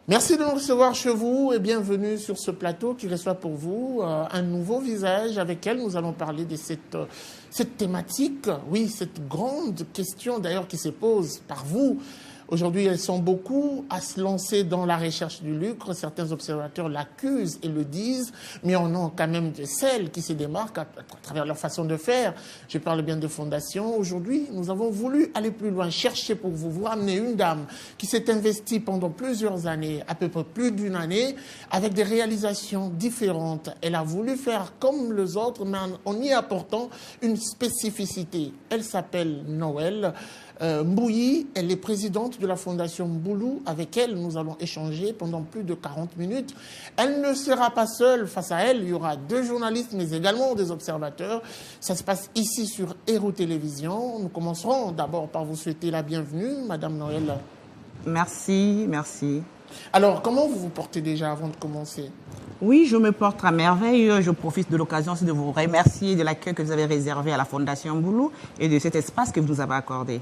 Merci de nous recevoir chez vous et bienvenue sur ce plateau qui reçoit pour vous un nouveau visage avec lequel nous allons parler de cette thématique, oui, cette grande question d'ailleurs qui se pose par vous. Aujourd'hui, elles sont beaucoup à se lancer dans la recherche du lucre. Certains observateurs l'accusent et le disent, mais on a quand même celles qui se démarquent à travers leur façon de faire. Je parle bien de fondations. Aujourd'hui, nous avons voulu aller plus loin, chercher pour vous ramener une dame qui s'est investie pendant plusieurs années, à peu près plus d'une année, avec des réalisations différentes. Elle a voulu faire comme les autres, mais en y apportant une spécificité. Elle s'appelle Noël Mbouyi, elle est présidente de la Fondation Mboulou. Avec elle, nous allons échanger pendant plus de 40 minutes. Elle ne sera pas seule. Face à elle, il y aura 2 journalistes, mais également des observateurs. Ça se passe ici sur Héros Télévision. Nous commencerons d'abord par vous souhaiter la bienvenue, Madame Noël. Merci, merci. Alors, comment vous vous portez déjà avant de commencer? Oui, je me porte à merveille. Je profite de l'occasion aussi de vous remercier de l'accueil que vous avez réservé à la Fondation Mboulou et de cet espace que vous nous avez accordé.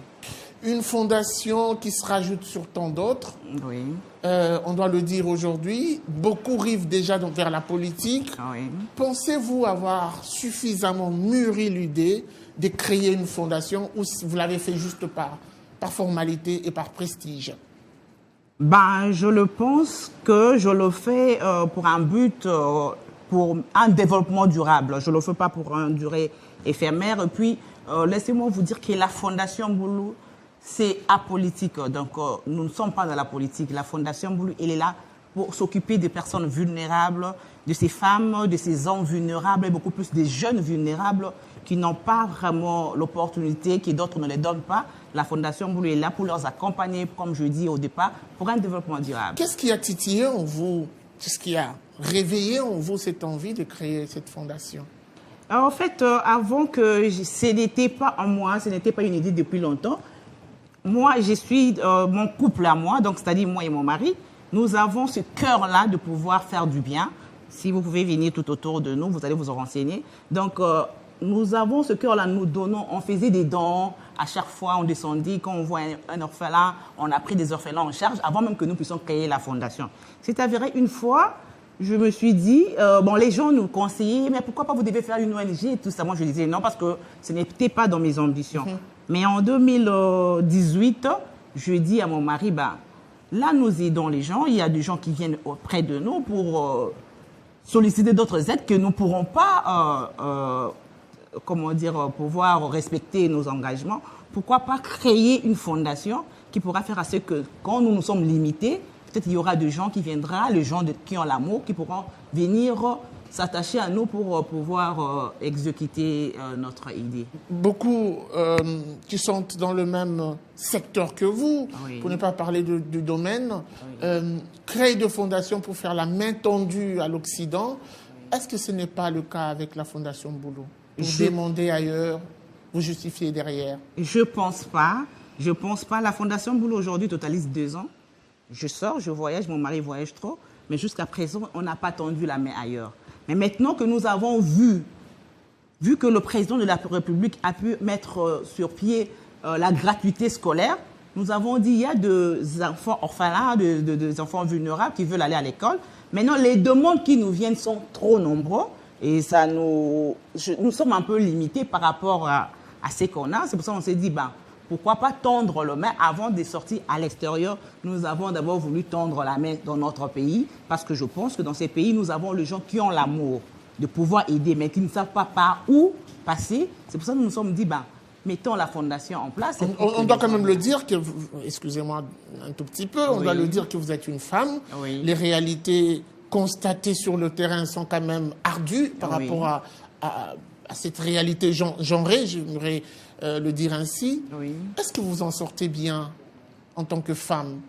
Une fondation qui se rajoute sur tant d'autres. Oui. On doit le dire aujourd'hui. Beaucoup rivent déjà vers la politique. Oui. Pensez-vous avoir suffisamment mûri l'idée de créer une fondation ou vous l'avez fait juste par formalité et par prestige? Ben, je le pense que je le fais pour un but, pour un développement durable. Je ne le fais pas pour une durée éphémère. Et puis, laissez-moi vous dire que la Fondation Mboulou, c'est apolitique. Donc, nous ne sommes pas dans la politique. La Fondation Mboulou, elle est là pour s'occuper des personnes vulnérables, de ces femmes, de ces hommes vulnérables et beaucoup plus des jeunes vulnérables qui n'ont pas vraiment l'opportunité, qui d'autres ne les donnent pas. La Fondation Mboulou est là pour leur accompagner, comme je dis au départ, pour un développement durable. Qu'est-ce qui a titillé en vous, qu'est-ce qui a réveillé en vous cette envie de créer cette fondation? Alors, en fait, avant que ce n'était pas en moi, ce n'était pas une idée depuis longtemps. Moi, je suis mon couple à moi, donc c'est-à-dire moi et mon mari, nous avons ce cœur-là de pouvoir faire du bien. Si vous pouvez venir tout autour de nous, vous allez vous en renseigner. Donc, nous avons ce cœur-là, nous donnons, on faisait des dons, à chaque fois on descendait, quand on voit un orphelin, on a pris des orphelins en charge avant même que nous puissions créer la fondation. C'est avéré une fois, je me suis dit, bon, les gens nous conseillaient, mais pourquoi pas vous devez faire une ONG et tout ça. Moi je disais non parce que ce n'était pas dans mes ambitions. Mais en 2018, je dis à mon mari, bah, là nous aidons les gens, il y a des gens qui viennent auprès de nous pour solliciter d'autres aides que nous ne pourrons pas comment dire, pouvoir respecter nos engagements, pourquoi pas créer une fondation qui pourra faire à ce que, quand nous nous sommes limités, peut-être il y aura des gens qui viendront, les gens qui ont l'amour, qui pourront venir s'attacher à nous pour pouvoir exécuter notre idée. Beaucoup qui sont dans le même secteur que vous, Oui. pour ne pas parler du domaine, créent de fondations pour faire la main tendue à l'Occident. Est-ce que ce n'est pas le cas avec la Fondation Mboulou? Vous demandez ailleurs, vous justifiez derrière. Je pense pas. Je pense pas. La Fondation Mboulou aujourd'hui totalise 2 ans. Je sors, je voyage, mon mari voyage trop. Mais jusqu'à présent, on n'a pas tendu la main ailleurs. Mais maintenant que nous avons vu que le président de la République a pu mettre sur pied la gratuité scolaire, nous avons dit il y a des enfants orphelins, des enfants vulnérables qui veulent aller à l'école. Maintenant, les demandes qui nous viennent sont trop nombreux. Et ça nous sommes un peu limités par rapport à ce qu'on a. C'est pour ça qu'on s'est dit, ben, pourquoi pas tendre la main avant de sortir à l'extérieur. Nous avons d'abord voulu tendre la main dans notre pays parce que je pense que dans ces pays, nous avons les gens qui ont l'amour de pouvoir aider, mais qui ne savent pas par où passer. C'est pour ça que nous nous sommes dit, ben, mettons la fondation en place. On doit quand même le dire, que excusez-moi un tout petit peu, on doit le dire que vous êtes une femme. Oui. Les réalités constatées sur le terrain sont quand même ardues par rapport à cette réalité genrée, j'aimerais le dire ainsi. Oui. Est-ce que vous en sortez bien en tant que femme?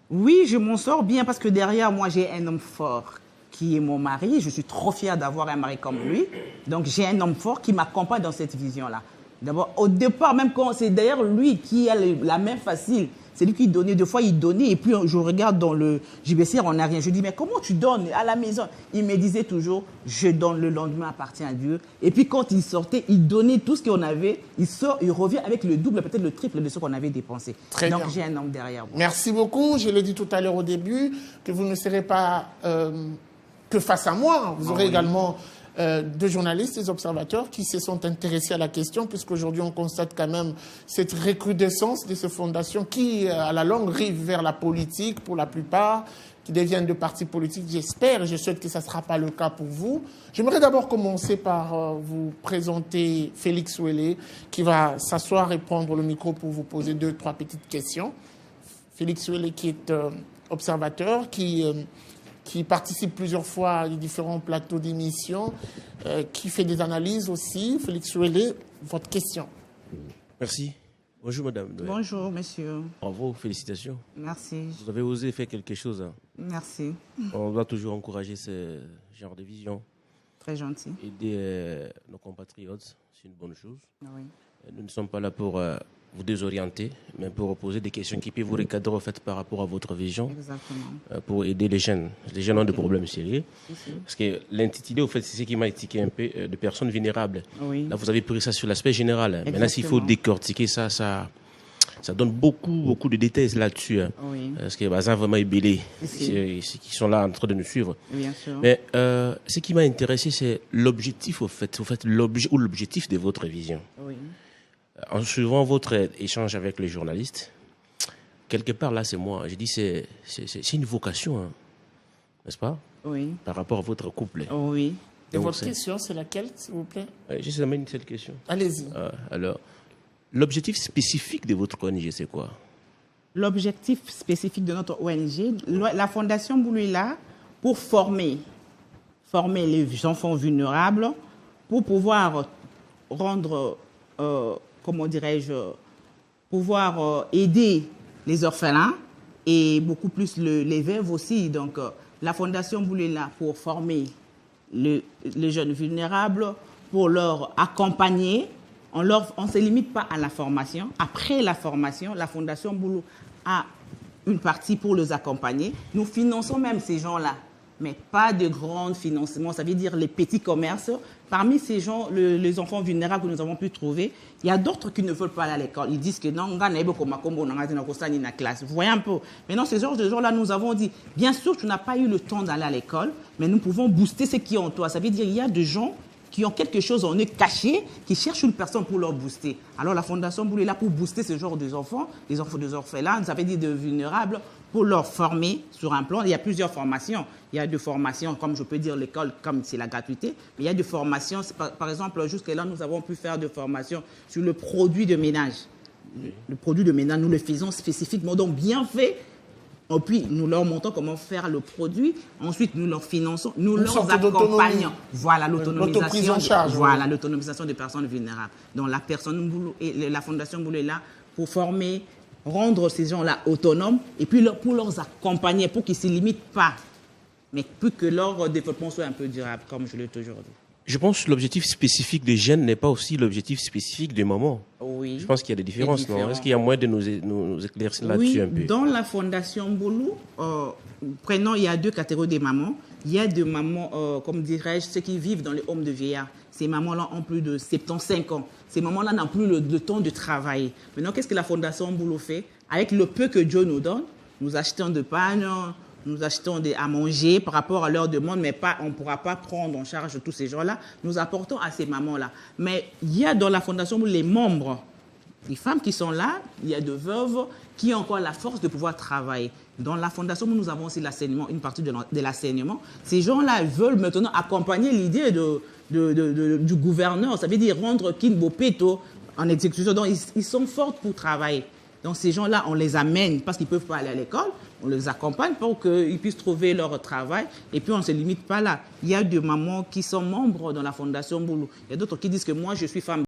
Oui, je m'en sors bien parce que derrière moi, j'ai un homme fort qui est mon mari. Je suis trop fière d'avoir un mari comme lui. Donc, j'ai un homme fort qui m'accompagne dans cette vision-là. D'abord, au départ, même quand c'est d'ailleurs lui qui a la main facile, C'est lui qui donnait. Deux fois, il donnait. Et puis, je regarde dans le JBCR, on n'a rien. Je dis, mais comment tu donnes à la maison? Il me disait toujours, je donne, le lendemain appartient à Dieu. Et puis, quand il sortait, il donnait tout ce qu'on avait. Il sort, il revient avec le double, peut-être le triple de ce qu'on avait dépensé. Très Donc, bien. j'ai un homme derrière moi. Merci beaucoup. Je l'ai dit tout à l'heure au début, que vous ne serez pas que face à moi. Vous aurez également deux journalistes, des observateurs qui se sont intéressés à la question, puisqu'aujourd'hui on constate quand même cette recrudescence de ces fondations qui, à la longue, rivent vers la politique pour la plupart, qui deviennent de partis politiques. J'espère et je souhaite que ça ne sera pas le cas pour vous. J'aimerais d'abord commencer par vous présenter Félix Ouellet, qui va s'asseoir et prendre le micro pour vous poser 2-3 petites questions. Félix Ouellet qui est observateur, qui participe plusieurs fois à différents plateaux d'émissions, qui fait des analyses aussi. Félix Ouellet, votre question. Merci. Bonjour madame. Bonjour monsieur. Bravo, félicitations. Merci. Vous avez osé faire quelque chose. Hein. Merci. On doit toujours encourager ce genre de vision. Très gentil. Aider nos compatriotes, c'est une bonne chose. Oui. Nous ne sommes pas là pour vous désorienter, mais pour poser des questions qui peuvent vous recadrer en fait, par rapport à votre vision. Exactement. Pour aider les jeunes. Les jeunes ont des problèmes sérieux. Parce que l'intitulé, au fait, c'est ce qui m'a étiqué un peu de personnes vulnérables. Oui. Là, vous avez pris ça sur l'aspect général. Exactement. Maintenant, s'il faut décortiquer ça donne beaucoup de détails là-dessus. Hein. Oui. Parce que Bazin vraiment est belé. Ceux qui sont là en train de nous suivre. Bien sûr. Mais ce qui m'a intéressé, c'est l'objectif, au fait l'objectif de votre vision. Oui. En suivant votre échange avec les journalistes, quelque part là, c'est moi. Je dis c'est une vocation, hein, n'est-ce pas? Oui. Par rapport à votre couple. Oui. Et votre question, c'est laquelle, s'il vous plaît? Juste une seule question. Allez-y. Alors, l'objectif spécifique de votre ONG, c'est quoi? L'objectif spécifique de notre ONG, la Fondation Boulou est là pour former les enfants vulnérables, pour pouvoir rendre, comment dirais-je, pouvoir aider les orphelins et beaucoup plus les veuves aussi. Donc, la Fondation Boulou est là pour former les jeunes vulnérables, pour leur accompagner. On ne se limite pas à la formation. Après la formation, la Fondation Boulou a une partie pour les accompagner. Nous finançons même ces gens-là, mais pas de grands financements. Ça veut dire les petits commerces. Parmi ces gens, les enfants vulnérables que nous avons pu trouver, il y a d'autres qui ne veulent pas aller à l'école. Ils disent que non, on va la classe. Vous voyez un peu. Maintenant, ces gens-là, nous avons dit, bien sûr, tu n'as pas eu le temps d'aller à l'école, mais nous pouvons booster ce qui est en toi. Ça veut dire qu'il y a des gens qui ont quelque chose en eux caché, qui cherchent une personne pour leur booster. Alors la Fondation Boulou est là pour booster ce genre des enfants des orphelins, ça veut dire de vulnérables, pour leur former sur un plan. Il y a plusieurs formations. Il y a des formations, comme je peux dire l'école, comme c'est la gratuité, mais il y a des formations, par exemple, jusque-là, nous avons pu faire des formations sur le produit de ménage. Le produit de ménage, nous le faisons spécifiquement, donc bien fait. Et puis, nous leur montrons comment faire le produit. Ensuite, nous leur finançons, nous leur accompagnons. Voilà, l'autonomisation. L'autoprise en charge. Voilà, l'autonomisation des personnes vulnérables. Donc, la Fondation Boulou est là pour former, rendre ces gens-là autonomes et puis pour leur accompagner, pour qu'ils ne se limitent pas, mais pour que leur développement soit un peu durable, comme je l'ai toujours dit. Je pense que l'objectif spécifique des jeunes n'est pas aussi l'objectif spécifique des mamans. Oui. Je pense qu'il y a des différences, non? Est-ce qu'il y a moyen de nous éclaircir là-dessus un peu? Dans la Fondation Boulou, il y a deux catégories de mamans. Il y a des mamans, comme dirais-je, ceux qui vivent dans les homes de vieillards. Ces mamans-là ont plus de 75 ans. Ces mamans-là n'ont plus le temps de travailler. Maintenant, qu'est-ce que la Fondation Boulou fait? Avec le peu que Dieu nous donne, nous achetons de pain, nous achetons à manger par rapport à leur demande, mais on ne pourra pas prendre en charge tous ces gens-là. Nous apportons à ces mamans-là. Mais il y a dans la Fondation les membres, les femmes qui sont là, il y a de veuves qui ont encore la force de pouvoir travailler. Dans la Fondation, nous avons aussi l'enseignement, une partie de l'enseignement. Ces gens-là veulent maintenant accompagner l'idée du gouverneur. Ça veut dire rendre Kinbopeto en exécution. Donc, ils sont forts pour travailler. Donc, ces gens-là, on les amène parce qu'ils ne peuvent pas aller à l'école. On les accompagne pour qu'ils puissent trouver leur travail. Et puis, on ne se limite pas là. Il y a des mamans qui sont membres dans la Fondation Boulou. Il y a d'autres qui disent que moi, je suis femme.